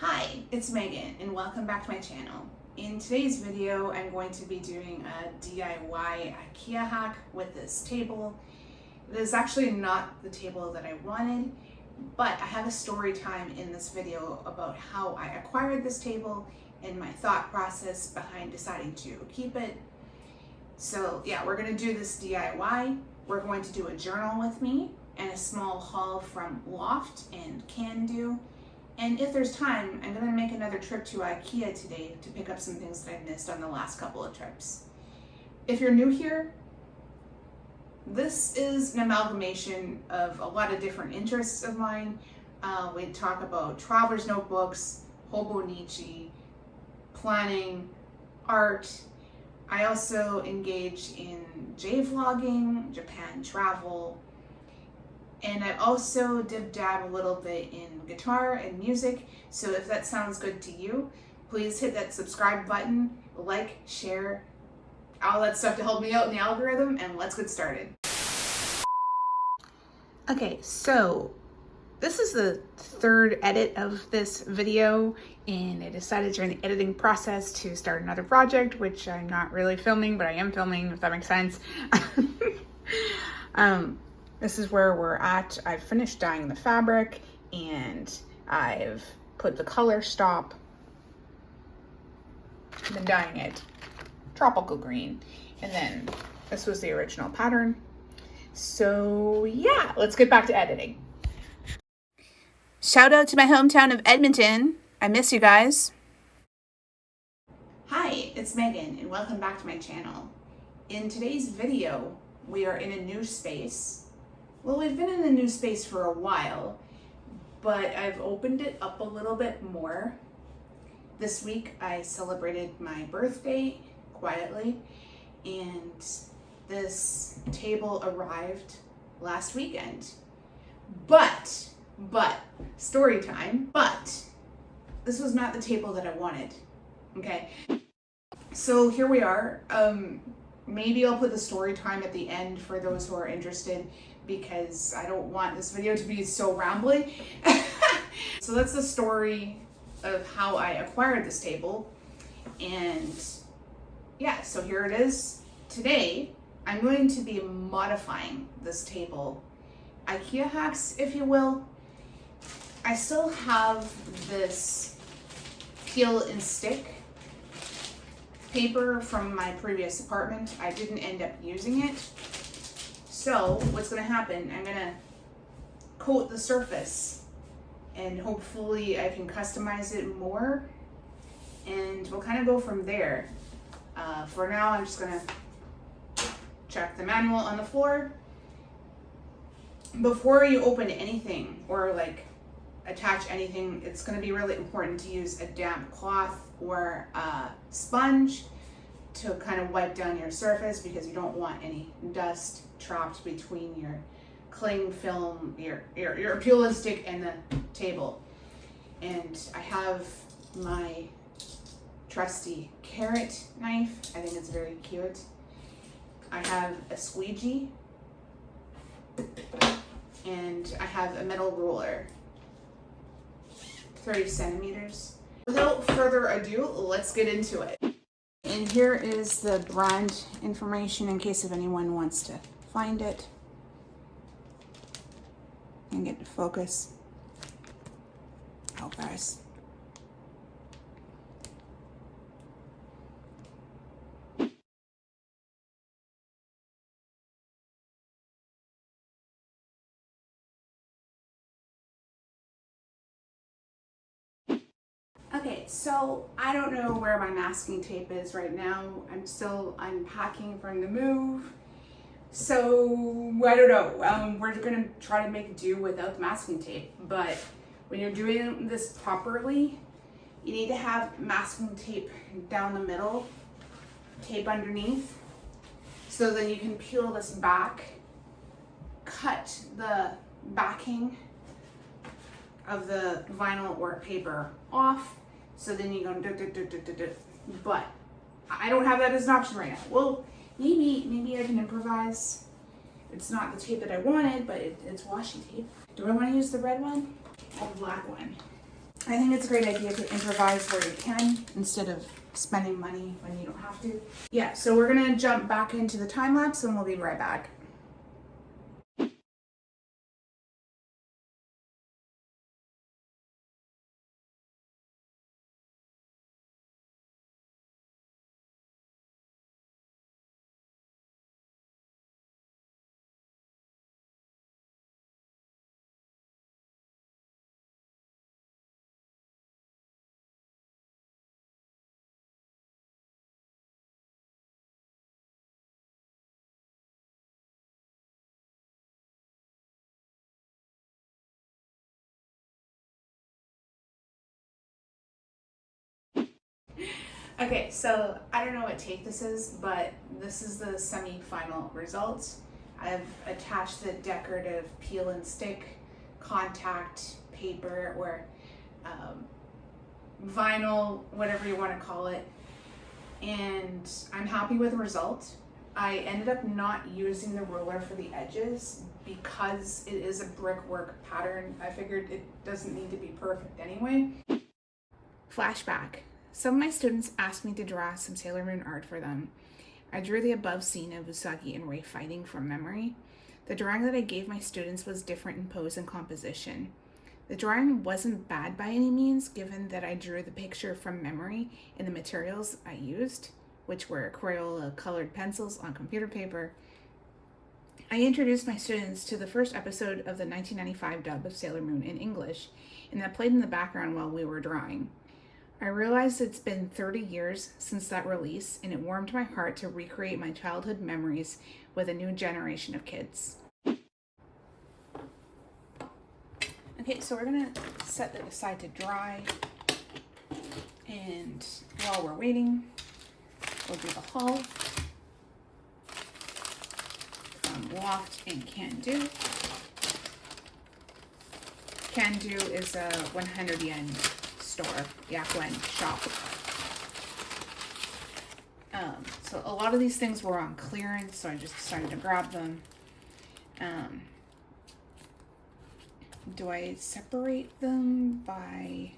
Hi, it's Megan and welcome back to my channel. In today's video, I'm going to be doing a DIY IKEA hack with this table. It is actually not the table that I wanted, but I have a story time in this video about how I acquired this table and my thought process behind deciding to keep it. So yeah, we're gonna do this DIY. We're going to do a journal with me and a small haul from Loft and Can Do. And if there's time, I'm gonna make another trip to IKEA today to pick up some things that I missed on the last couple of trips. If you're new here, this is an amalgamation of a lot of different interests of mine. We talk about traveler's notebooks, hobonichi, planning, art. I also engage in J-vlogging, Japan travel, and I also dab a little bit in guitar and music. So if that sounds good to you, please hit that subscribe button, like, share, all that stuff to help me out in the algorithm, and let's get started. Okay, so this is the third edit of this video, and I decided during the editing process to start another project, which I'm not really filming, but I am filming, if that makes sense. This is where we're at. I've finished dyeing the fabric and I've put the color stop, been dyeing it tropical green, and then this was the original pattern. So yeah, let's get back to editing. Shout out to my hometown of Edmonton. I miss you guys. Hi, it's Megan and welcome back to my channel. In today's video, we are in a new space. Well, we've been in a new space for a while, but I've opened it up a little bit more. This week I celebrated my birthday quietly, and this table arrived last weekend. But, story time, but this was not the table that I wanted, okay? So here we are. Maybe I'll put the story time at the end for those who are interested, because I don't want this video to be so rambly. So that's the story of how I acquired this table. And yeah, so here it is. Today, I'm going to be modifying this table. IKEA hacks, if you will. I still have this peel and stick paper from my previous apartment. I didn't end up using it. So what's gonna happen, I'm gonna coat the surface and hopefully I can customize it more, and we'll kind of go from there. For now, I'm just gonna check the manual on the floor. Before you open anything or like attach anything, it's gonna be really important to use a damp cloth or a sponge to kind of wipe down your surface, because you don't want any dust trapped between your cling film, your peel and stick and the table. And I have my trusty carrot knife. I think it's very cute. I have a squeegee, and I have a metal ruler, 30 centimeters. Without further ado, let's get into it. And here is the brand information in case if anyone wants to find it and get to focus. Oh, guys. Okay, so I don't know where my masking tape is right now. I'm still unpacking from the move. So I don't know. We're gonna try to make do without the masking tape. But when you're doing this properly, you need to have masking tape down the middle, tape underneath, so then you can peel this back, cut the backing of the vinyl or paper off, so then you go but I don't have that as an option right now. Well, maybe I can improvise. It's not the tape that I wanted, but it's washi tape. Do I want to use the red one or the black one? I think it's a great idea to improvise where you can instead of spending money when you don't have to. Yeah, so we're gonna jump back into the time lapse and we'll be right back. Okay, so I don't know what take this is, but this is the semi-final results. I've attached the decorative peel and stick contact paper or vinyl, whatever you want to call it, and I'm happy with the result. I ended up not using the ruler for the edges because it is a brickwork pattern. I figured it doesn't need to be perfect anyway. Flashback. Some of my students asked me to draw some Sailor Moon art for them. I drew the above scene of Usagi and Rei fighting from memory. The drawing that I gave my students was different in pose and composition. The drawing wasn't bad by any means, given that I drew the picture from memory in the materials I used, which were Crayola colored pencils on computer paper. I introduced my students to the first episode of the 1995 dub of Sailor Moon in English, and that played in the background while we were drawing. I realized it's been 30 years since that release, and it warmed my heart to recreate my childhood memories with a new generation of kids. Okay, so we're gonna set that aside to dry, and while we're waiting, we'll do the haul from Loft and Can Do. Can Do is a 100 yen store, Yakuen shop. So a lot of these things were on clearance, so I just decided to grab them. Do I separate them by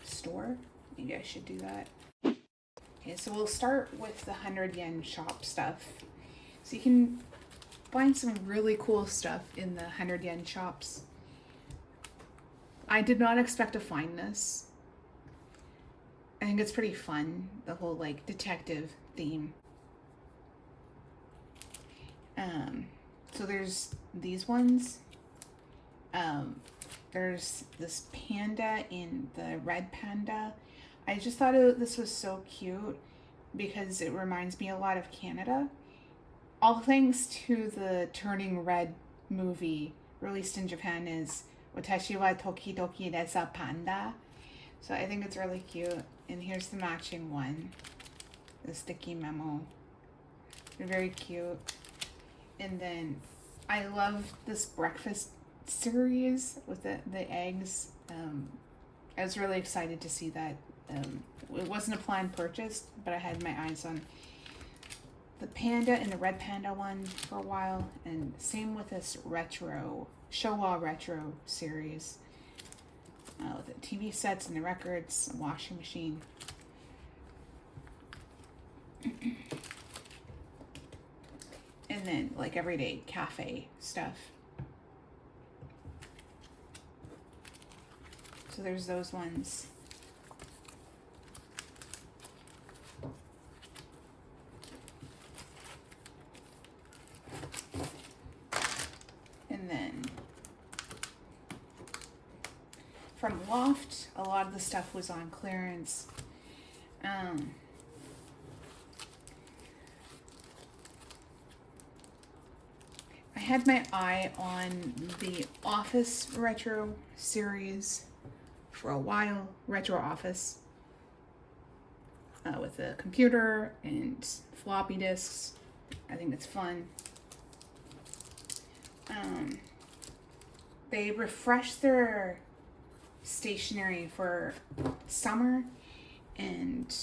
store? Maybe I should do that. Okay, so we'll start with the 100 yen shop stuff. So you can find some really cool stuff in the 100 yen shops. I did not expect to find this. I think it's pretty fun, the whole like detective theme. So there's these ones. There's this panda in the red panda. I just thought this was so cute because it reminds me a lot of Canada. All thanks to the Turning Red movie released in Japan is Watashi wa Tokidoki desu panda. So I think it's really cute. And here's the matching one. The sticky memo. They're very cute. And then I love this breakfast series with the eggs. I was really excited to see that. It wasn't a planned purchase, but I had my eyes on the panda and the red panda one for a while. And same with this retro, Showa retro series. With the TV sets and the records, a washing machine. And then like everyday cafe stuff. So there's those ones. And then from Loft, a lot of the stuff was on clearance. I had my eye on the Office retro series for a while, Retro Office, with a computer and floppy disks. I think it's fun. They refreshed their stationery for summer, and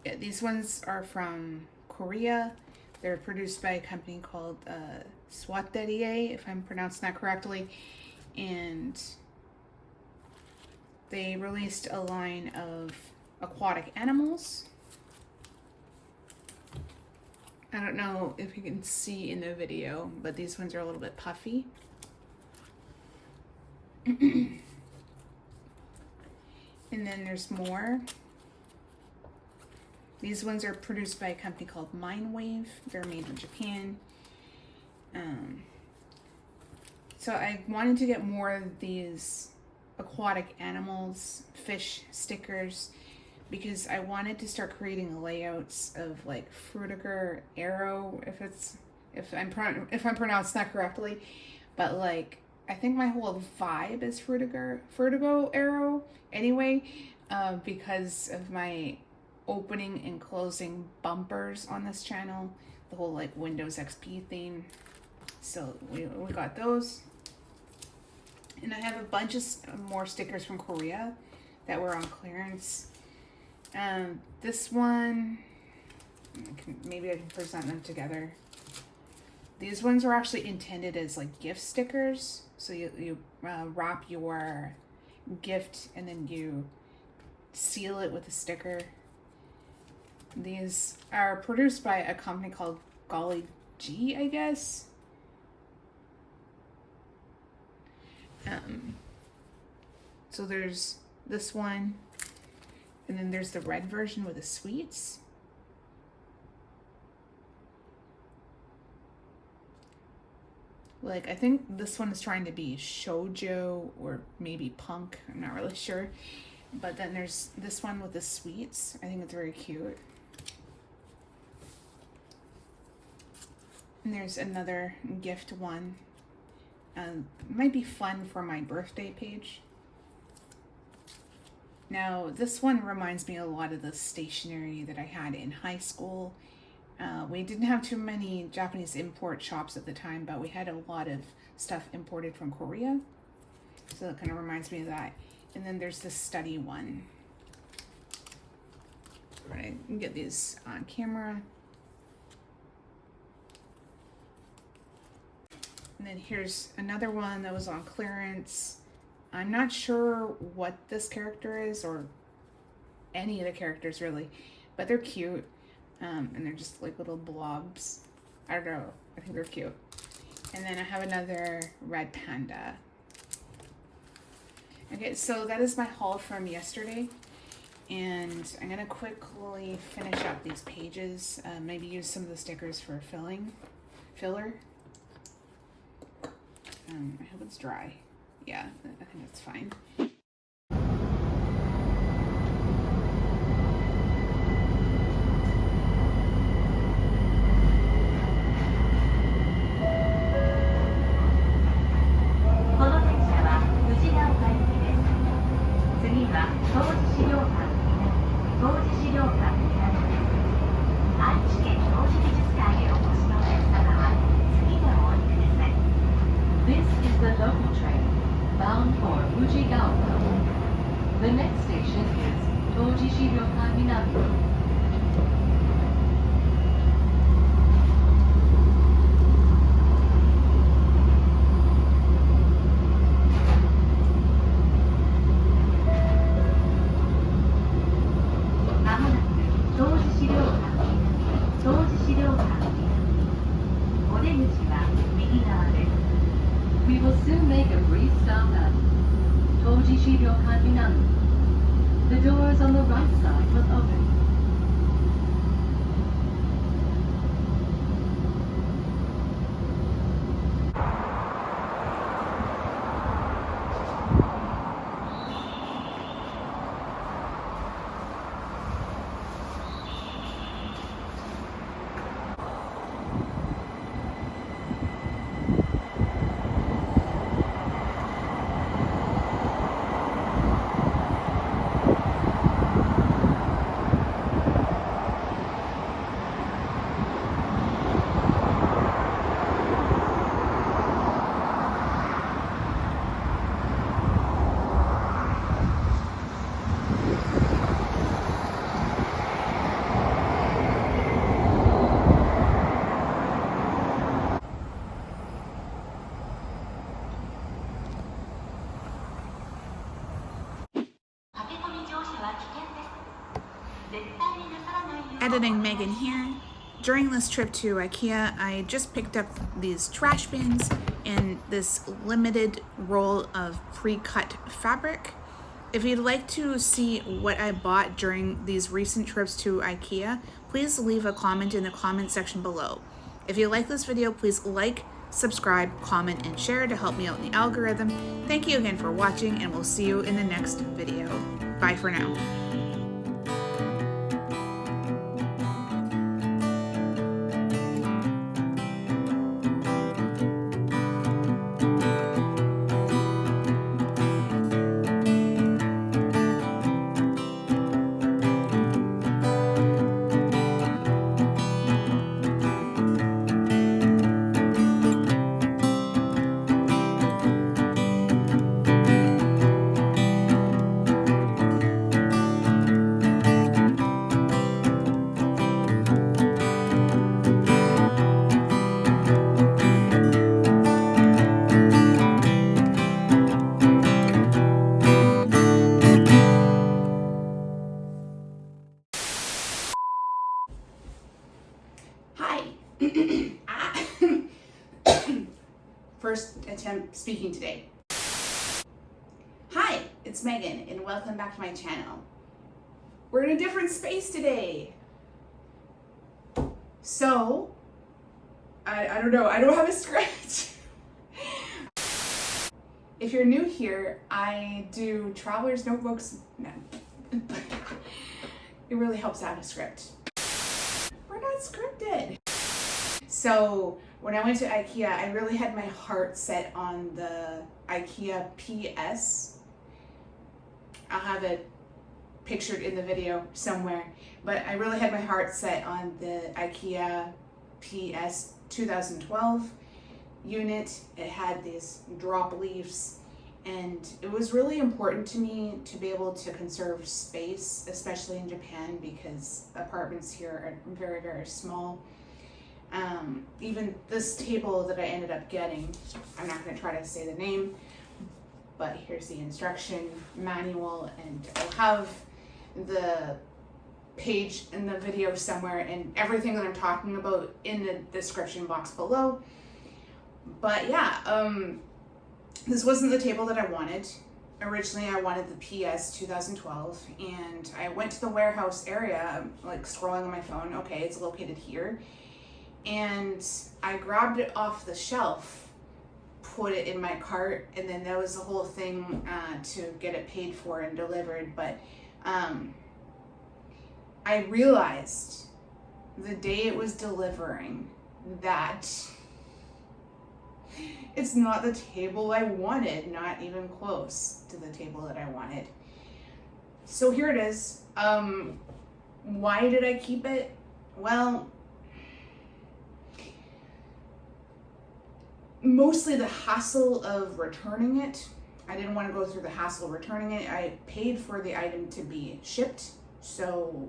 yeah, these ones are from Korea. They're produced by a company called Swaterier, if I'm pronouncing that correctly. and they released a line of aquatic animals. I don't know if you can see in the video, but these ones are a little bit puffy. And then there's more. These ones are produced by a company called Mindwave. They're made in Japan. So I wanted to get more of these aquatic animals, fish stickers, because I wanted to start creating layouts of like Frutiger Arrow, if I'm pronouncing that correctly, but like I think my whole vibe is Frutigo Arrow anyway, because of my opening and closing bumpers on this channel, the whole like Windows XP theme. So we got those, and I have a bunch of more stickers from Korea that were on clearance. This one, maybe I can present them together. These ones are actually intended as like gift stickers. So you wrap your gift and then you seal it with a sticker. These are produced by a company called Golly G, I guess. So there's this one, and then there's the red version with the sweets. Like, I think this one is trying to be shoujo or maybe punk. I'm not really sure. But then there's this one with the sweets. I think it's very cute. And there's another gift one. Might be fun for my birthday page. Now, this one reminds me a lot of the stationery that I had in high school. We didn't have too many Japanese import shops at the time, but we had a lot of stuff imported from Korea. So it kind of reminds me of that. And then there's the study one. I'm gonna get these on camera. And then here's another one that was on clearance. I'm not sure what this character is, or any of the characters really, but they're cute. And they're just like little blobs. I don't know, I think they're cute. And then I have another red panda. Okay, so that is my haul from yesterday. And I'm gonna quickly finish up these pages. Maybe use some of the stickers for filler. I hope it's dry. Yeah, I think that's fine. Editing Megan here. During this trip to IKEA, I just picked up these trash bins and this limited roll of pre-cut fabric. If you'd like to see what I bought during these recent trips to IKEA, please leave a comment in the comment section below. If you like this video, please like, subscribe, comment, and share to help me out in the algorithm. Thank you again for watching, and we'll see you in the next video. Bye for now. First attempt speaking today. Hi, it's Megan and welcome back to my channel. We're in a different space today. So, I don't know, I don't have a script. If you're new here, I do traveler's notebooks. No. It really helps to have a script. We're not scripted. So when I went to IKEA, I really had my heart set on the IKEA PS. I'll have it pictured in the video somewhere, but I really had my heart set on the IKEA PS 2012 unit. It had these drop leaves, and it was really important to me to be able to conserve space, especially in Japan, because apartments here are very, very small. Even this table that I ended up getting, I'm not going to try to say the name, but here's the instruction manual, and I'll have the page in the video somewhere and everything that I'm talking about in the description box below. But yeah, this wasn't the table that I wanted. Originally, I wanted the PS 2012, and I went to the warehouse area, like scrolling on my phone. Okay, it's located here. And I grabbed it off the shelf, put it in my cart, and then that was the whole thing to get it paid for and delivered. But I realized the day it was delivering that it's not the table I wanted, not even close to the table that I wanted. So here it is. Why did I keep it? Well, mostly the hassle of returning it. I didn't want to go through the hassle of returning it. I paid for the item to be shipped. So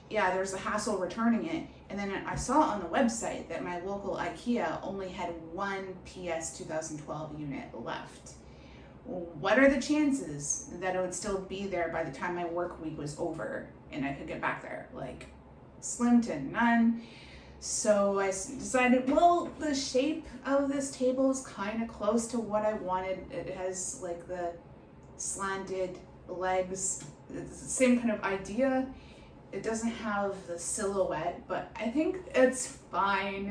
yeah, there's the hassle returning it. And then I saw on the website that my local IKEA only had one PS 2012 unit left. What are the chances that it would still be there by the time my work week was over and I could get back there? Like, slim to none. So I decided, well, the shape of this table is kind of close to what I wanted. It has like the slanted legs. It's the same kind of idea. It doesn't have the silhouette, but I think it's fine.